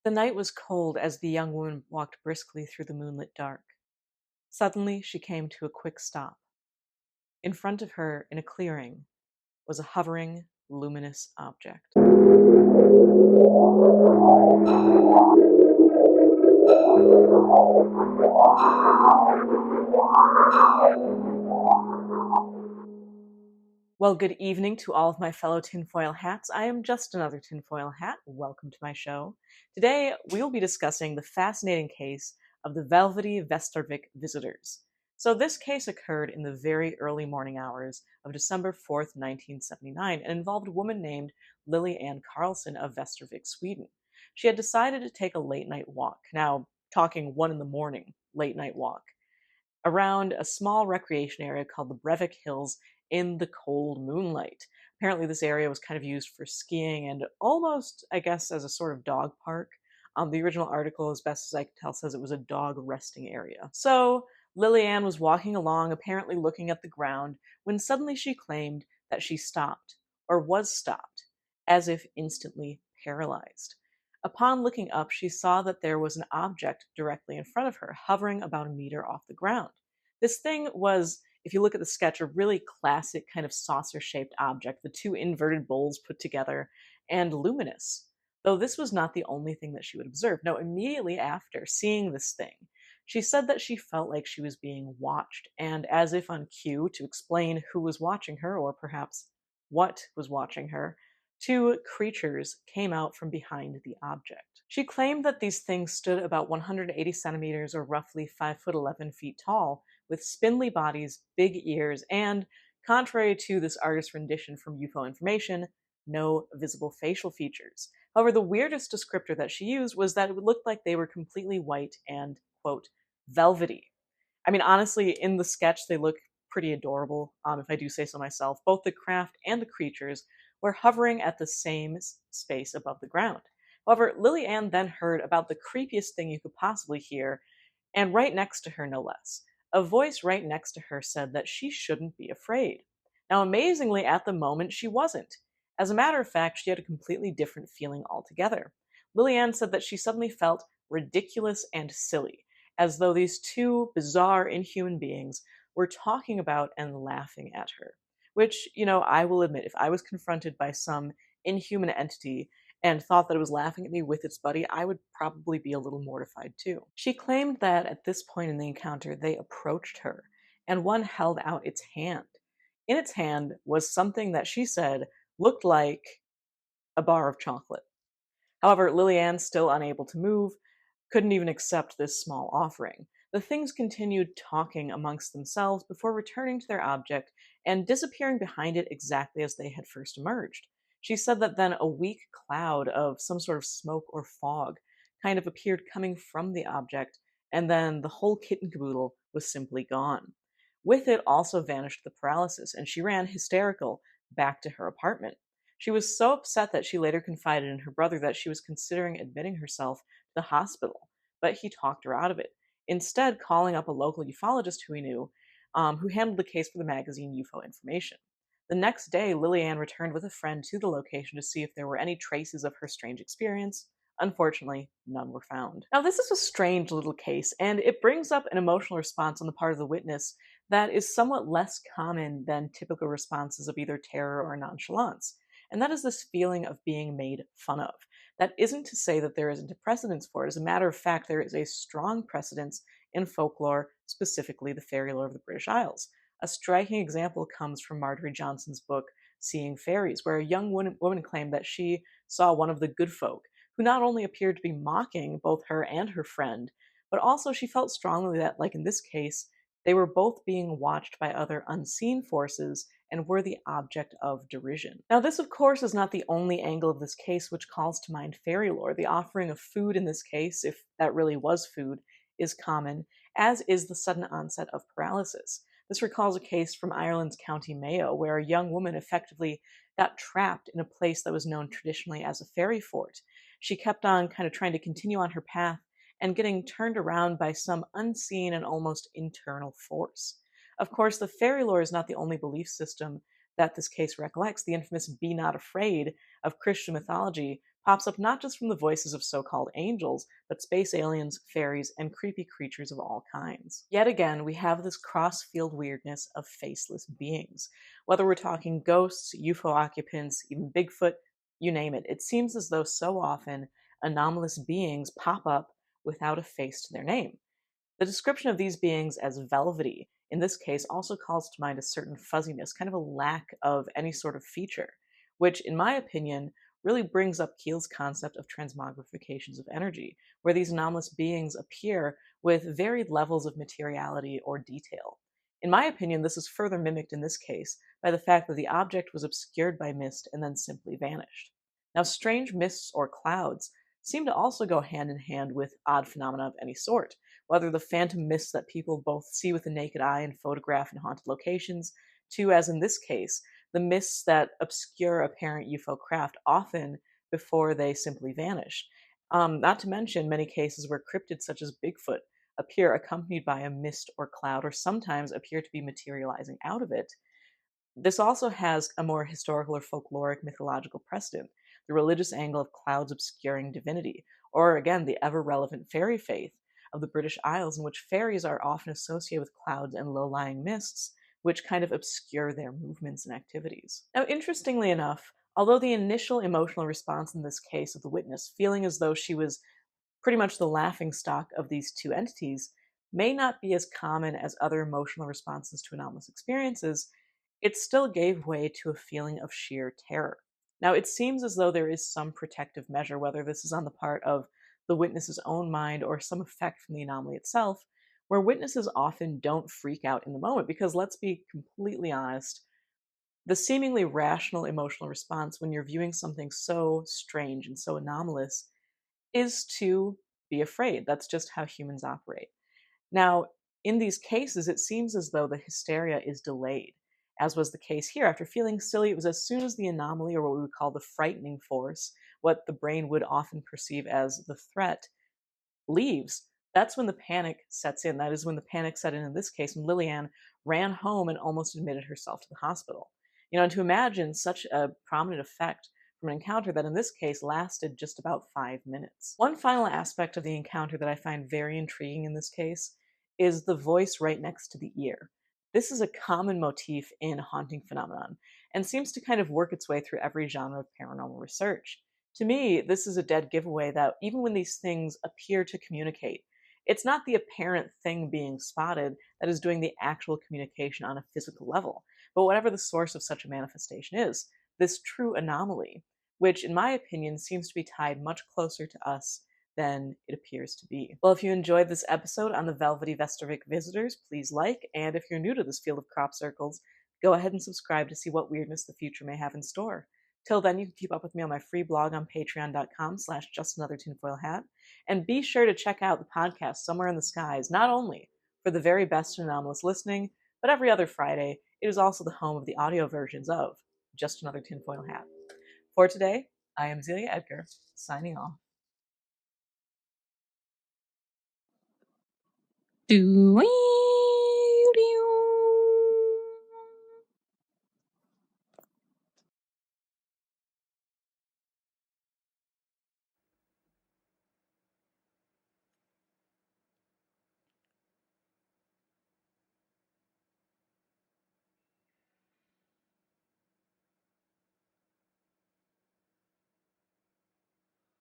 The night was cold as the young woman walked briskly through the moonlit dark. Suddenly, she came to a quick stop. In front of her, in a clearing, was a hovering, luminous object. Well, good evening to all of my fellow tinfoil hats. I am just another tinfoil hat. Welcome to my show. Today, we will be discussing the fascinating case of the velvety Västervik visitors. So this case occurred in the very early morning hours of December 4th, 1979, and involved a woman named Lily Ann Carlson of Västervik, Sweden. She had decided to take a late night walk. Now, talking 1 in the morning, late night walk around a small recreation area called the Breivik Hills in the cold moonlight. Apparently, this area was kind of used for skiing and almost, I guess, as a sort of dog park. The original article, as best as I could tell, says it was a dog resting area. So Lillian was walking along, apparently looking at the ground, when suddenly she claimed that she stopped, or was stopped, as if instantly paralyzed. Upon looking up, she saw that there was an object directly in front of her, hovering about a meter off the ground. This thing was, if you look at the sketch, a really classic kind of saucer-shaped object, the two inverted bowls put together, and luminous. Though this was not the only thing that she would observe. No, immediately after seeing this thing, she said that she felt like she was being watched, and as if on cue to explain who was watching her, or perhaps what was watching her, two creatures came out from behind the object. She claimed that these things stood about 180 centimeters, or roughly 5 foot 11 feet tall, with spindly bodies, big ears, and, contrary to this artist's rendition from UFO Information, no visible facial features. However, the weirdest descriptor that she used was that it would look like they were completely white and, quote, velvety. I mean, honestly, in the sketch, they look pretty adorable, if I do say so myself. Both the craft and the creatures were hovering at the same space above the ground. However, Lily Ann then heard about the creepiest thing you could possibly hear, and right next to her, no less. A voice right next to her said that she shouldn't be afraid. Now, amazingly, at the moment, she wasn't. As a matter of fact, she had a completely different feeling altogether. Lily Ann said that she suddenly felt ridiculous and silly, as though these two bizarre, inhuman beings were talking about and laughing at her. Which, I will admit, if I was confronted by some inhuman entity and thought that it was laughing at me with its buddy, I would probably be a little mortified too. She claimed that at this point in the encounter, they approached her, and one held out its hand. In its hand was something that she said looked like a bar of chocolate. However, Lillian, still unable to move, couldn't even accept this small offering. The things continued talking amongst themselves before returning to their object and disappearing behind it exactly as they had first emerged. She said that then a weak cloud of some sort of smoke or fog kind of appeared coming from the object, and then the whole kit and caboodle was simply gone. With it also vanished the paralysis, and she ran hysterical back to her apartment. She was so upset that she later confided in her brother that she was considering admitting herself to the hospital, but he talked her out of it, instead calling up a local ufologist who he knew, who handled the case for the magazine UFO Information. The next day, Lillian returned with a friend to the location to see if there were any traces of her strange experience. Unfortunately, none were found. Now, this is a strange little case, and it brings up an emotional response on the part of the witness that is somewhat less common than typical responses of either terror or nonchalance. And that is this feeling of being made fun of. That isn't to say that there isn't a precedence for it. As a matter of fact, there is a strong precedence in folklore, specifically the fairy lore of the British Isles. A striking example comes from Marjorie Johnson's book, Seeing Fairies, where a young woman claimed that she saw one of the good folk, who not only appeared to be mocking both her and her friend, but also she felt strongly that, like in this case, they were both being watched by other unseen forces and were the object of derision. Now, this, of course, is not the only angle of this case which calls to mind fairy lore. The offering of food in this case, if that really was food, is common, as is the sudden onset of paralysis. This recalls a case from Ireland's County Mayo, where a young woman effectively got trapped in a place that was known traditionally as a fairy fort. She kept on kind of trying to continue on her path and getting turned around by some unseen and almost internal force. Of course, the fairy lore is not the only belief system that this case recollects. The infamous Be Not Afraid of Christian mythology pops up not just from the voices of so-called angels, but space aliens, fairies, and creepy creatures of all kinds. Yet again, we have this cross-field weirdness of faceless beings. Whether we're talking ghosts, UFO occupants, even Bigfoot, you name it, it seems as though so often anomalous beings pop up without a face to their name. The description of these beings as velvety, in this case, also calls to mind a certain fuzziness, kind of a lack of any sort of feature, which, in my opinion, really brings up Keel's concept of transmogrifications of energy, where these anomalous beings appear with varied levels of materiality or detail. In my opinion, this is further mimicked in this case by the fact that the object was obscured by mist and then simply vanished. Now, strange mists or clouds seem to also go hand in hand with odd phenomena of any sort, whether the phantom mists that people both see with the naked eye and photograph in haunted locations, to, as in this case, the mists that obscure apparent UFO craft often before they simply vanish. Not to mention many cases where cryptids such as Bigfoot appear accompanied by a mist or cloud, or sometimes appear to be materializing out of it. This also has a more historical or folkloric mythological precedent, the religious angle of clouds obscuring divinity, or again, the ever relevant fairy faith of the British Isles, in which fairies are often associated with clouds and low lying mists, which kind of obscure their movements and activities. Now, interestingly enough, although the initial emotional response in this case of the witness, feeling as though she was pretty much the laughing stock of these two entities, may not be as common as other emotional responses to anomalous experiences, it still gave way to a feeling of sheer terror. Now, it seems as though there is some protective measure, whether this is on the part of the witness's own mind or some effect from the anomaly itself, where witnesses often don't freak out in the moment. Because let's be completely honest, the seemingly rational emotional response when you're viewing something so strange and so anomalous is to be afraid. That's just how humans operate. Now, in these cases, it seems as though the hysteria is delayed, as was the case here. After feeling silly, it was as soon as the anomaly, or what we would call the frightening force, what the brain would often perceive as the threat, leaves, that's when the panic sets in. That is when the panic set in this case, when Lillian ran home and almost admitted herself to the hospital. And to imagine such a prominent effect from an encounter that in this case lasted just about 5 minutes. One final aspect of the encounter that I find very intriguing in this case is the voice right next to the ear. This is a common motif in haunting phenomenon and seems to kind of work its way through every genre of paranormal research. To me, this is a dead giveaway that even when these things appear to communicate, it's not the apparent thing being spotted that is doing the actual communication on a physical level, but whatever the source of such a manifestation is, this true anomaly, which in my opinion seems to be tied much closer to us than it appears to be. Well, if you enjoyed this episode on the Velvety Västervik visitors, please like, and if you're new to this field of crop circles, go ahead and subscribe to see what weirdness the future may have in store. Till then, you can keep up with me on my free blog on patreon.com/justanothertinfoilhat, and be sure to check out the podcast Somewhere in the Skies, not only for the very best in anomalous listening, but every other Friday, it is also the home of the audio versions of Just Another Tinfoil Hat. For today, I am Zelia Edgar, signing off. Do